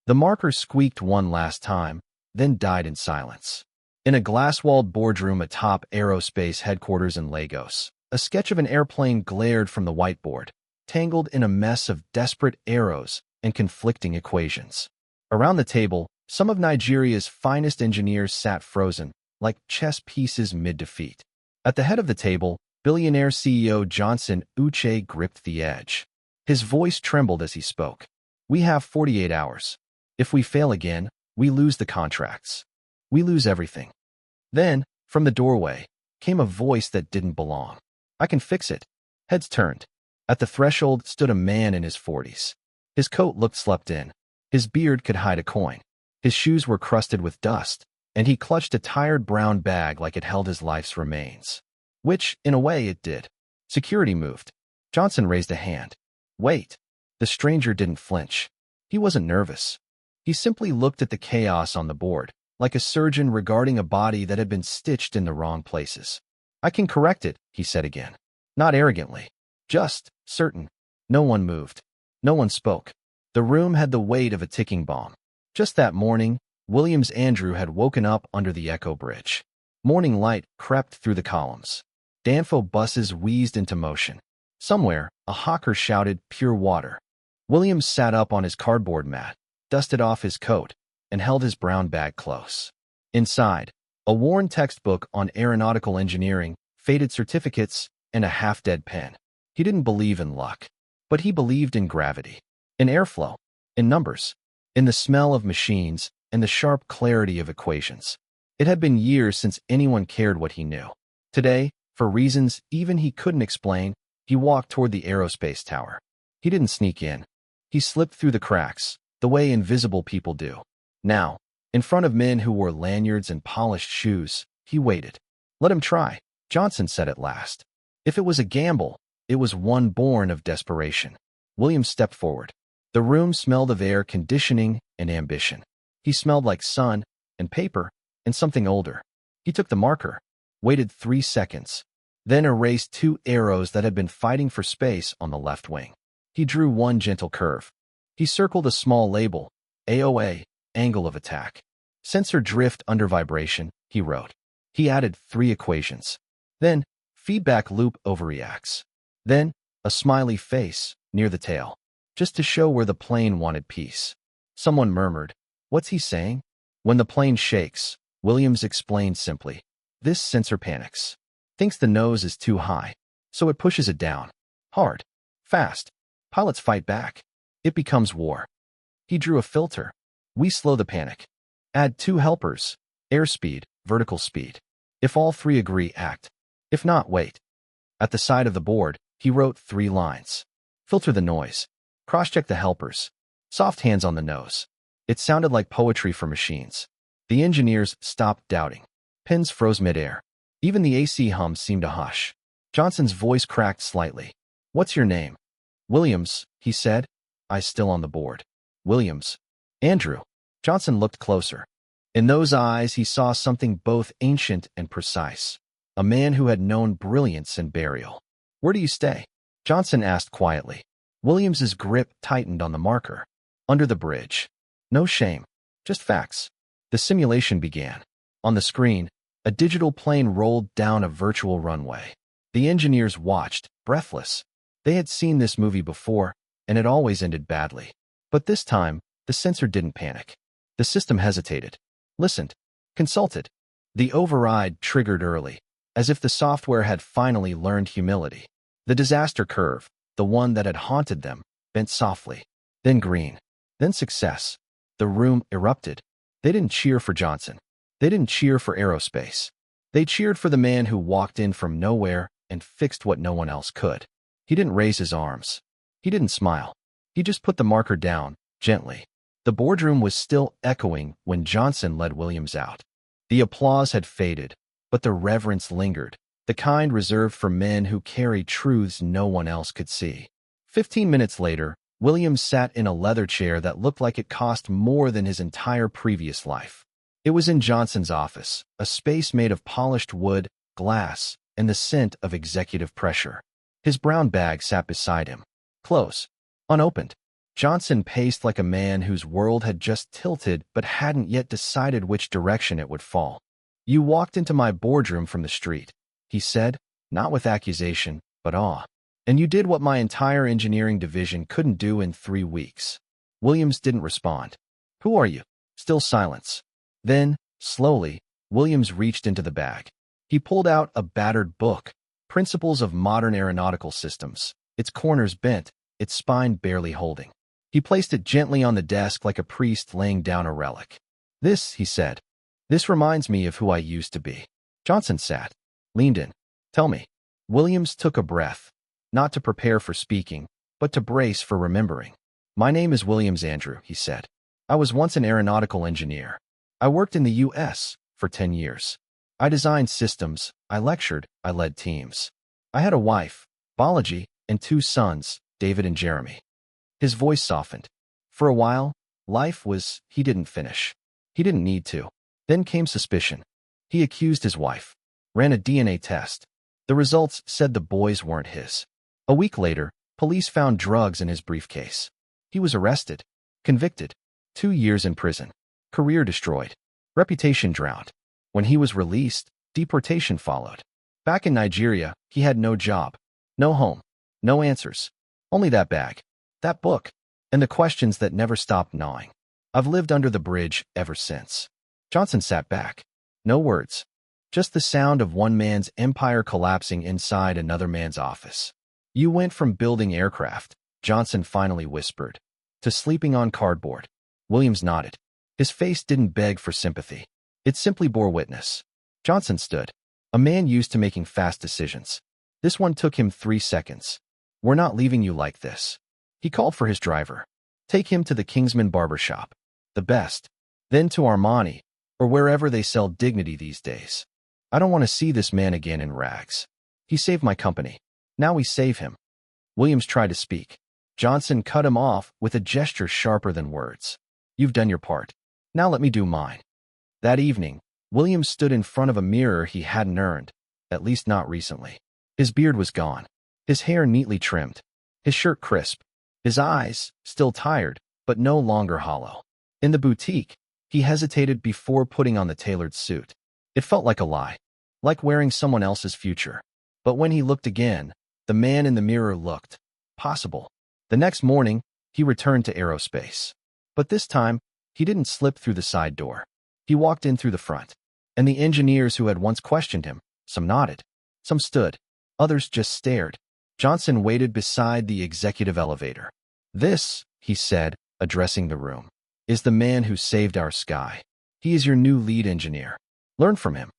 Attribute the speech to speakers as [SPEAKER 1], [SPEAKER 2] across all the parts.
[SPEAKER 1] The marker squeaked one last time, then died in silence. In a glass-walled boardroom atop aerospace headquarters in Lagos, a sketch of an airplane glared from the whiteboard, tangled in a mess of desperate arrows and conflicting equations. Around the table, some of Nigeria's finest engineers sat frozen, like chess pieces mid-defeat. At the head of the table, Billionaire CEO Johnson Uche gripped the edge. His voice trembled as he spoke. "We have 48 hours. If we fail again, we lose the contracts. We lose everything." Then, from the doorway, came a voice that didn't belong. "I can fix it." Heads turned. At the threshold stood a man in his 40s. His coat looked slept in. His beard could hide a coin. His shoes were crusted with dust, and he clutched a tired brown bag like it held his life's remains. Which, in a way, it did. Security moved. Johnson raised a hand. "Wait." The stranger didn't flinch. He wasn't nervous. He simply looked at the chaos on the board, like a surgeon regarding a body that had been stitched in the wrong places. "I can correct it," he said again. Not arrogantly. Just certain. No one moved. No one spoke. The room had the weight of a ticking bomb. Just that morning, Williams Andrew had woken up under the Echo Bridge. Morning light crept through the columns. Danfo buses wheezed into motion. Somewhere, a hawker shouted, "Pure water." Williams sat up on his cardboard mat, dusted off his coat, and held his brown bag close. Inside, a worn textbook on aeronautical engineering, faded certificates, and a half-dead pen. He didn't believe in luck, but he believed in gravity, in airflow, in numbers, in the smell of machines, and the sharp clarity of equations. It had been years since anyone cared what he knew. Today, for reasons even he couldn't explain, he walked toward the aerospace tower. He didn't sneak in. He slipped through the cracks, the way invisible people do. Now, in front of men who wore lanyards and polished shoes, he waited. "Let him try," Johnson said at last. If it was a gamble, it was one born of desperation. Williams stepped forward. The room smelled of air conditioning and ambition. He smelled like sun and paper and something older. He took the marker, waited 3 seconds, then erased 2 arrows that had been fighting for space on the left wing. He drew one gentle curve. He circled a small label, AOA, angle of attack. Sensor drift under vibration, he wrote. He added 3 equations. Then, feedback loop overreacts. Then, a smiley face near the tail, just to show where the plane wanted peace. Someone murmured, "What's he saying?" When the plane shakes, Williams explained simply, "This sensor panics. Thinks the nose is too high, so it pushes it down. Hard. Fast. Pilots fight back. It becomes war." He drew a filter. "We slow the panic. Add 2 helpers, airspeed, vertical speed. If all 3 agree, act. If not, wait." At the side of the board, he wrote 3 lines. "Filter the noise. Cross-check the helpers. Soft hands on the nose." It sounded like poetry for machines. The engineers stopped doubting. Pins froze midair. Even the AC hum seemed to hush. Johnson's voice cracked slightly. "What's your name?" "Williams," he said. "Eyes still on the board." "Williams." "Andrew." Johnson looked closer. In those eyes, he saw something both ancient and precise. A man who had known brilliance and burial. "Where do you stay?" Johnson asked quietly. Williams's grip tightened on the marker. "Under the bridge." No shame, just facts. The simulation began. On the screen, a digital plane rolled down a virtual runway. The engineers watched, breathless. They had seen this movie before, and it always ended badly. But this time, the sensor didn't panic. The system hesitated, listened, consulted. The override triggered early, as if the software had finally learned humility. The disaster curve, the one that had haunted them, bent softly. Then green. Then success. The room erupted. They didn't cheer for Johnson. They didn't cheer for aerospace. They cheered for the man who walked in from nowhere and fixed what no one else could. He didn't raise his arms. He didn't smile. He just put the marker down, gently. The boardroom was still echoing when Johnson led Williams out. The applause had faded, but the reverence lingered, the kind reserved for men who carry truths no one else could see. 15 minutes later, Williams sat in a leather chair that looked like it cost more than his entire previous life. It was in Johnson's office, a space made of polished wood, glass, and the scent of executive pressure. His brown bag sat beside him, close, unopened. Johnson paced like a man whose world had just tilted but hadn't yet decided which direction it would fall. "You walked into my boardroom from the street," he said, not with accusation, but awe. "And you did what my entire engineering division couldn't do in 3 weeks." Williams didn't respond. "Who are you?" Still silence. Then, slowly, Williams reached into the bag. He pulled out a battered book, Principles of Modern Aeronautical Systems, its corners bent, its spine barely holding. He placed it gently on the desk like a priest laying down a relic. "This," he said, "this reminds me of who I used to be." Johnson sat, leaned in. "Tell me." Williams took a breath, not to prepare for speaking, but to brace for remembering. "My name is Williams Andrew," he said. "I was once an aeronautical engineer. I worked in the U.S. for 10 years. I designed systems, I lectured, I led teams. I had a wife, Balaji, and 2 sons, David and Jeremy." His voice softened. For a while, he didn't finish. He didn't need to. Then came suspicion. He accused his wife. Ran a DNA test. The results said the boys weren't his. A week later, police found drugs in his briefcase. He was arrested. Convicted. 2 years in prison. Career destroyed. Reputation drowned. When he was released, deportation followed. Back in Nigeria, he had no job. No home. No answers. Only that bag. That book. And the questions that never stopped gnawing. "I've lived under the bridge ever since." Johnson sat back. No words. Just the sound of one man's empire collapsing inside another man's office. "You went from building aircraft," Johnson finally whispered, "to sleeping on cardboard." Williams nodded. His face didn't beg for sympathy. It simply bore witness. Johnson stood. A man used to making fast decisions. This one took him 3 seconds. "We're not leaving you like this." He called for his driver. "Take him to the Kingsman barber shop. The best. Then to Armani, or wherever they sell dignity these days. I don't want to see this man again in rags. He saved my company. Now we save him." Williams tried to speak. Johnson cut him off with a gesture sharper than words. "You've done your part. Now let me do mine." That evening, Williams stood in front of a mirror he hadn't earned, at least not recently. His beard was gone. His hair neatly trimmed. His shirt crisp. His eyes, still tired, but no longer hollow. In the boutique, he hesitated before putting on the tailored suit. It felt like a lie, like wearing someone else's future. But when he looked again, the man in the mirror looked possible. The next morning, he returned to aerospace. But this time, he didn't slip through the side door. He walked in through the front. And the engineers who had once questioned him, some nodded, some stood, others just stared. Johnson waited beside the executive elevator. "This," he said, addressing the room, "is the man who saved our sky. He is your new lead engineer. Learn from him."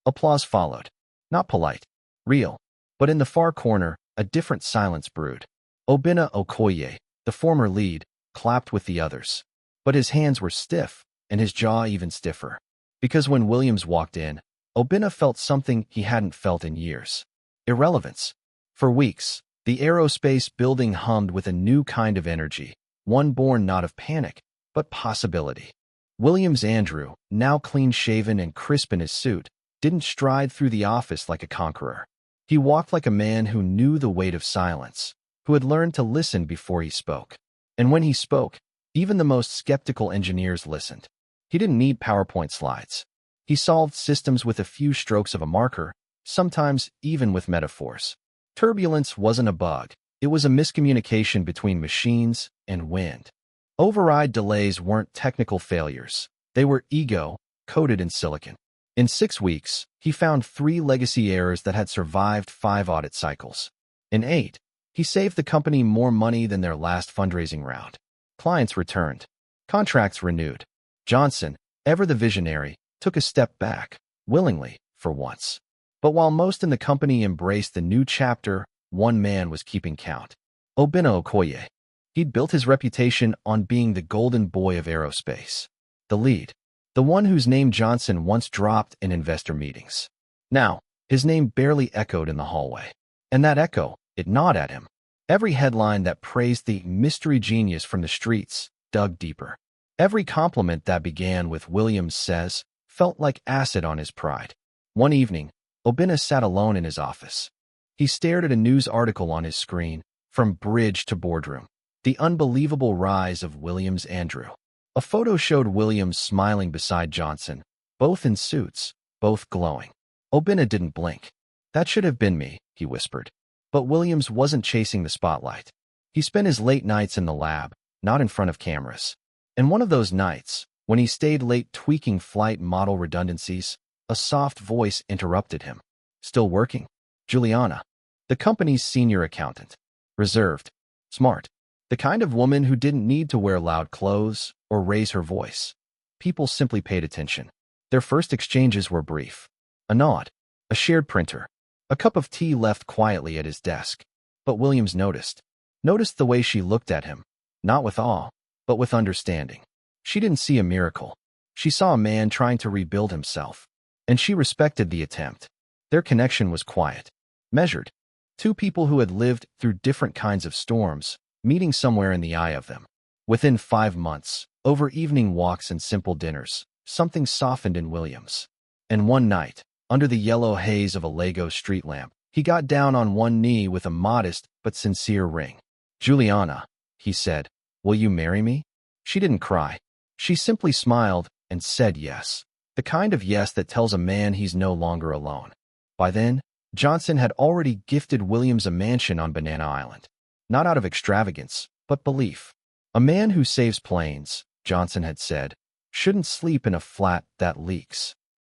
[SPEAKER 1] Applause followed. Not polite, real. But in the far corner, a different silence brewed. Obinna Okoye, the former lead, clapped with the others. But his hands were stiff, and his jaw even stiffer. Because when Williams walked in, Obinna felt something he hadn't felt in years. Irrelevance. For weeks, the aerospace building hummed with a new kind of energy, one born not of panic, but possibility. Williams Andrew, now clean-shaven and crisp in his suit, didn't stride through the office like a conqueror. He walked like a man who knew the weight of silence, who had learned to listen before he spoke. And when he spoke, even the most skeptical engineers listened. He didn't need PowerPoint slides. He solved systems with a few strokes of a marker, sometimes even with metaphors. Turbulence wasn't a bug. It was a miscommunication between machines and wind. Override delays weren't technical failures. They were ego, coded in silicon. In 6 weeks, he found 3 legacy errors that had survived 5 audit cycles. In 8, he saved the company more money than their last fundraising round. Clients returned. Contracts renewed. Johnson, ever the visionary, took a step back, willingly, for once. But while most in the company embraced the new chapter, one man was keeping count. Obinna Okoye. He'd built his reputation on being the golden boy of aerospace. The lead. The one whose name Johnson once dropped in investor meetings. Now, his name barely echoed in the hallway. And that echo, it gnawed at him. Every headline that praised the mystery genius from the streets dug deeper. Every compliment that began with "Williams says" felt like acid on his pride. One evening, Obinna sat alone in his office. He stared at a news article on his screen, from bridge to boardroom. The unbelievable rise of Williams Andrew. A photo showed Williams smiling beside Johnson, both in suits, both glowing. Obina didn't blink. "That should have been me," he whispered. But Williams wasn't chasing the spotlight. He spent his late nights in the lab, not in front of cameras. And one of those nights, when he stayed late tweaking flight model redundancies, a soft voice interrupted him. "Still working?" Juliana, the company's senior accountant. Reserved. Smart. The kind of woman who didn't need to wear loud clothes or raise her voice. People simply paid attention. Their first exchanges were brief. A nod. A shared printer. A cup of tea left quietly at his desk. But Williams noticed. Noticed the way she looked at him. Not with awe, but with understanding. She didn't see a miracle. She saw a man trying to rebuild himself. And she respected the attempt. Their connection was quiet. Measured. Two people who had lived through different kinds of storms, meeting somewhere in the eye of them. Within 5 months, over evening walks and simple dinners, something softened in Williams. And one night, under the yellow haze of a Lego street lamp, he got down on one knee with a modest but sincere ring. "Juliana," he said, "will you marry me?" She didn't cry. She simply smiled and said yes. The kind of yes that tells a man he's no longer alone. By then, Johnson had already gifted Williams a mansion on Banana Island. Not out of extravagance, but belief. A man who saves planes, Johnson had said, shouldn't sleep in a flat that leaks.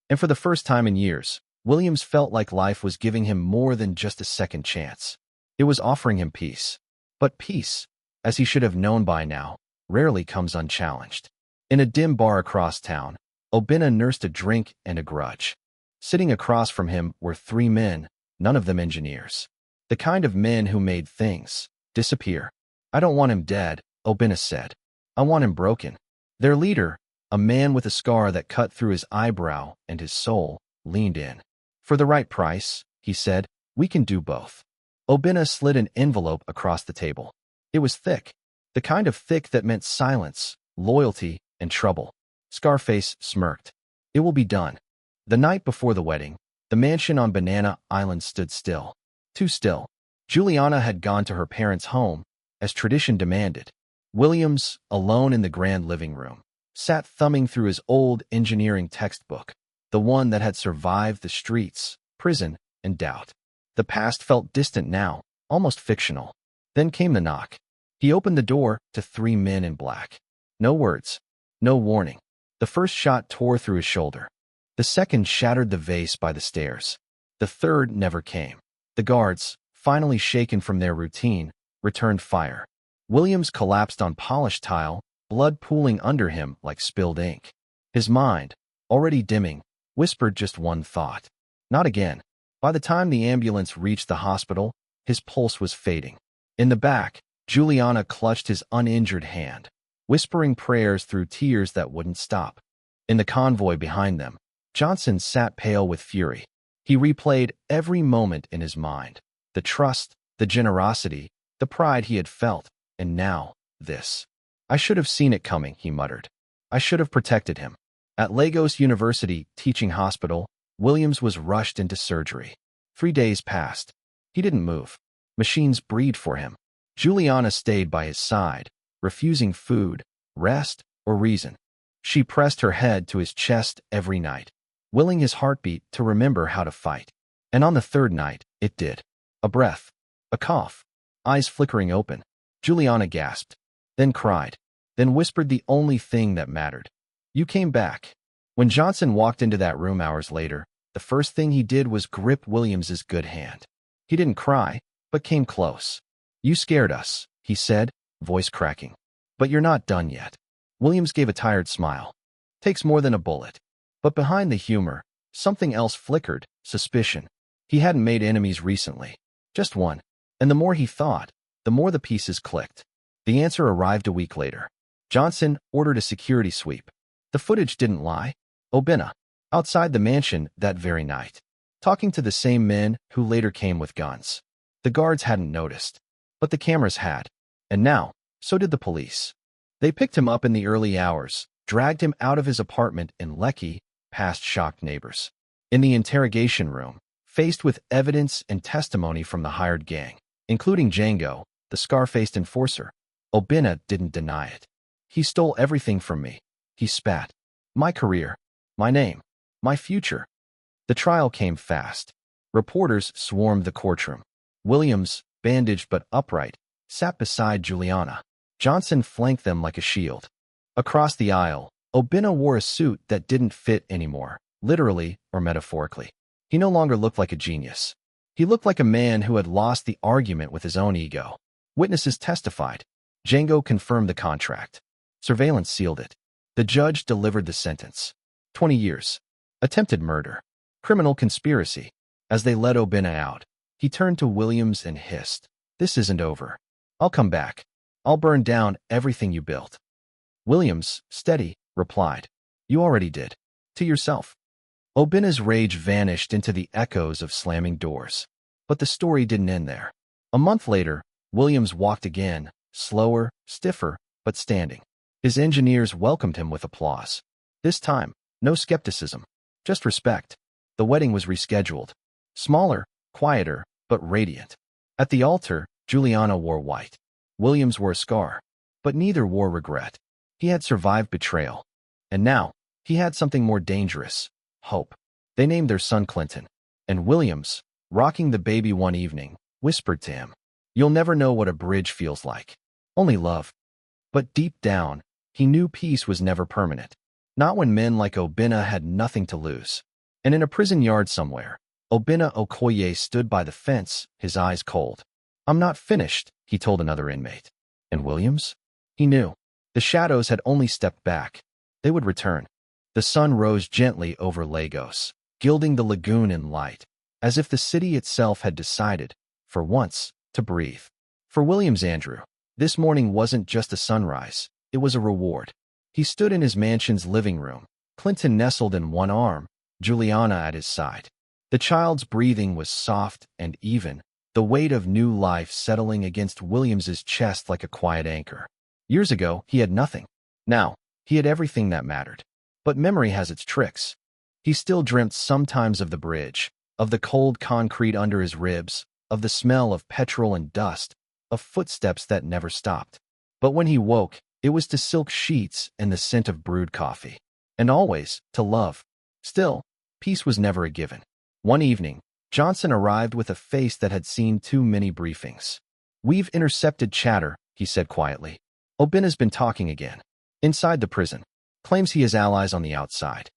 [SPEAKER 1] And for the first time in years, Williams felt like life was giving him more than just a second chance. It was offering him peace. But peace, as he should have known by now, rarely comes unchallenged. In a dim bar across town, Obina nursed a drink and a grudge. Sitting across from him were 3 men, none of them engineers. The kind of men who made things disappear. "I don't want him dead," Obina said. "I want him broken." Their leader, a man with a scar that cut through his eyebrow and his soul, leaned in. "For the right price," he said, "we can do both." Obina slid an envelope across the table. It was thick, the kind of thick that meant silence, loyalty, and trouble. Scarface smirked. "It will be done." The night before the wedding, the mansion on Banana Island stood still. Too still. Juliana had gone to her parents' home, as tradition demanded. Williams, alone in the grand living room, sat thumbing through his old engineering textbook, the one that had survived the streets, prison, and doubt. The past felt distant now, almost fictional. Then came the knock. He opened the door to 3 men in black. No words. No warning. The first shot tore through his shoulder. The second shattered the vase by the stairs. The third never came. The guards, finally shaken from their routine, returned fire. Williams collapsed on polished tile, blood pooling under him like spilled ink. His mind, already dimming, whispered just one thought. Not again. By the time the ambulance reached the hospital, his pulse was fading. In the back, Juliana clutched his uninjured hand, whispering prayers through tears that wouldn't stop. In the convoy behind them, Johnson sat pale with fury. He replayed every moment in his mind. The trust, the generosity, the pride he had felt, and now, this. "I should have seen it coming," he muttered. "I should have protected him." At Lagos University Teaching Hospital, Williams was rushed into surgery. 3 days passed. He didn't move. Machines breathed for him. Juliana stayed by his side, refusing food, rest, or reason. She pressed her head to his chest every night, willing his heartbeat to remember how to fight. And on the 3rd night, it did. A breath. A cough. Eyes flickering open. Juliana gasped. Then cried. Then whispered the only thing that mattered. "You came back." When Johnson walked into that room hours later, the first thing he did was grip Williams's good hand. He didn't cry, but came close. "You scared us," he said, voice cracking. "But you're not done yet." Williams gave a tired smile. "Takes more than a bullet." But behind the humor, something else flickered, suspicion. He hadn't made enemies recently. Just one. And the more he thought, the more the pieces clicked. The answer arrived a week later. Johnson ordered a security sweep. The footage didn't lie. Obina, outside the mansion that very night, talking to the same men who later came with guns. The guards hadn't noticed, but the cameras had. And now, so did the police. They picked him up in the early hours, dragged him out of his apartment in Lekki, past shocked neighbors. In the interrogation room, faced with evidence and testimony from the hired gang, including Django, the scar-faced enforcer, Obina didn't deny it. He stole everything from me. He spat. My career. My name. My future. The trial came fast. Reporters swarmed the courtroom. Williams, bandaged but upright, sat beside Juliana. Johnson flanked them like a shield. Across the aisle, Obina wore a suit that didn't fit anymore, literally or metaphorically. He no longer looked like a genius. He looked like a man who had lost the argument with his own ego. Witnesses testified. Django confirmed the contract. Surveillance sealed it. The judge delivered the sentence. 20 years. Attempted murder. Criminal conspiracy. As they led Obina out, he turned to Williams and hissed, "This isn't over. I'll come back. I'll burn down everything you built." Williams, steady, replied, "You already did. To yourself." Obina's rage vanished into the echoes of slamming doors. But the story didn't end there. A month later, Williams walked again, slower, stiffer, but standing. His engineers welcomed him with applause. This time, no skepticism, just respect. The wedding was rescheduled. Smaller, quieter, but radiant. At the altar, Juliana wore white. Williams wore a scar. But neither wore regret. He had survived betrayal. And now, he had something more dangerous. Hope. They named their son Clinton. And Williams, rocking the baby one evening, whispered to him, "You'll never know what a bridge feels like. Only love." But deep down, he knew peace was never permanent. Not when men like Obina had nothing to lose. And in a prison yard somewhere, Obina Okoye stood by the fence, his eyes cold. "I'm not finished," he told another inmate. And Williams? He knew. The shadows had only stepped back. They would return. The sun rose gently over Lagos, gilding the lagoon in light, as if the city itself had decided, for once, to breathe. For Williams Andrew, this morning wasn't just a sunrise, it was a reward. He stood in his mansion's living room, Clinton nestled in one arm, Juliana at his side. The child's breathing was soft and even, the weight of new life settling against Williams's chest like a quiet anchor. Years ago, he had nothing. Now, he had everything that mattered. But memory has its tricks. He still dreamt sometimes of the bridge, of the cold concrete under his ribs, of the smell of petrol and dust, of footsteps that never stopped. But when he woke, it was to silk sheets and the scent of brewed coffee. And always, to love. Still, peace was never a given. One evening, Johnson arrived with a face that had seen too many briefings. "We've intercepted chatter," he said quietly. "Obina's been talking again. Inside the prison. Claims he has allies on the outside."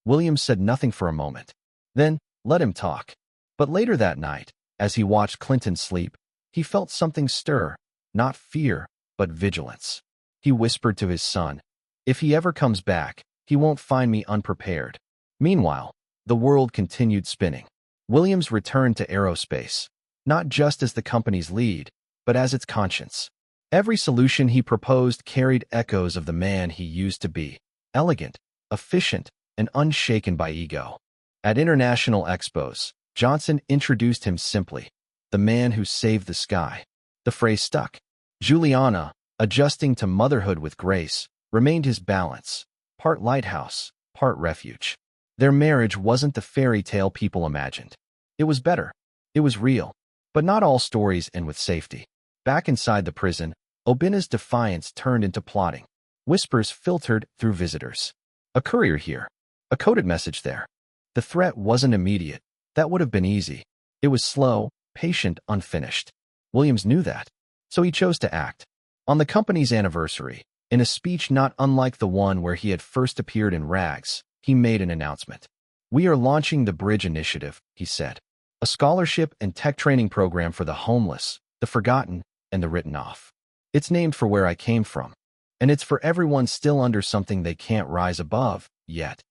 [SPEAKER 1] Williams said nothing for a moment. Then, let him talk. But later that night, as he watched Clinton sleep, he felt something stir, not fear, but vigilance. He whispered to his son, "If he ever comes back, he won't find me unprepared." Meanwhile, the world continued spinning. Williams returned to aerospace, not just as the company's lead, but as its conscience. Every solution he proposed carried echoes of the man he used to be, elegant, efficient, and unshaken by ego. At international expos, Johnson introduced him simply, "the man who saved the sky." The phrase stuck. Juliana, adjusting to motherhood with grace, remained his balance, part lighthouse, part refuge. Their marriage wasn't the fairy tale people imagined. It was better. It was real. But not all stories end with safety. Back inside the prison, Obina's defiance turned into plotting. Whispers filtered through visitors. "A courier here. A coded message there." The threat wasn't immediate. That would have been easy. It was slow, patient, unfinished. Williams knew that. So he chose to act. On the company's anniversary, in a speech not unlike the one where he had first appeared in rags, he made an announcement. "We are launching the Bridge Initiative," he said. "A scholarship and tech training program for the homeless, the forgotten, and the written off. It's named for where I came from. And it's for everyone still under something they can't rise above, yet."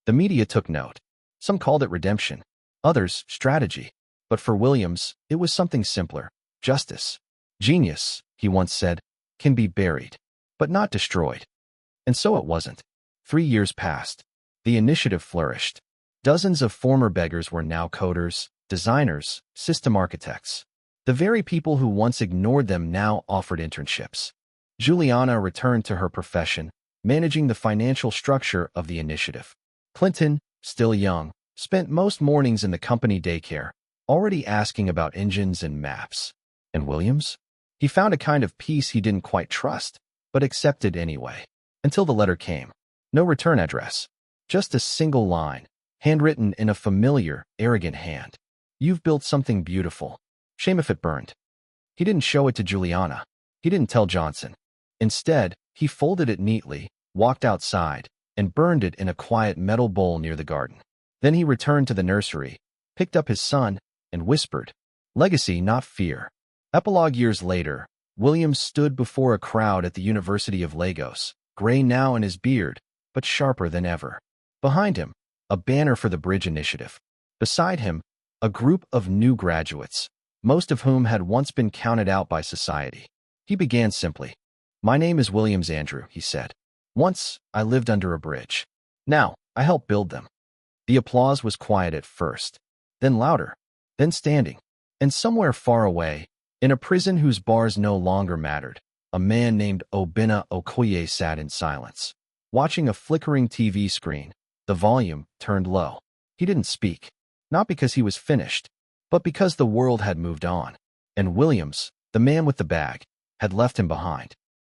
[SPEAKER 1] The media took note. Some called it redemption, others strategy. But for Williams, it was something simpler, justice. "Genius," he once said, "can be buried, but not destroyed." And so it wasn't. 3 years passed. The initiative flourished. Dozens of former beggars were now coders, designers, system architects. The very people who once ignored them now offered internships. Juliana returned to her profession, managing the financial structure of the initiative. Clinton, still young, spent most mornings in the company daycare, already asking about engines and maps. And Williams? He found a kind of peace he didn't quite trust, but accepted anyway. Until the letter came. No return address. Just a single line, handwritten in a familiar, arrogant hand. You've built something beautiful. Shame if it burned. He didn't show it to Juliana. He didn't tell Johnson. Instead, he folded it neatly, walked outside, and burned it in a quiet metal bowl near the garden. Then he returned to the nursery, picked up his son, and whispered, "Legacy, not fear." Epilogue years later, William stood before a crowd at the University of Lagos, gray now in his beard, but sharper than ever. Behind him, a banner for the Bridge Initiative. Beside him, a group of new graduates, most of whom had once been counted out by society. He began simply. "My name is Williams Andrew," he said. "Once, I lived under a bridge. Now, I help build them." The applause was quiet at first, then louder, then standing. And somewhere far away, in a prison whose bars no longer mattered, a man named Obinna Okoye sat in silence, watching a flickering TV screen, the volume turned low. He didn't speak, not because he was finished, but because the world had moved on, and Williams, the man with the bag, had left him behind.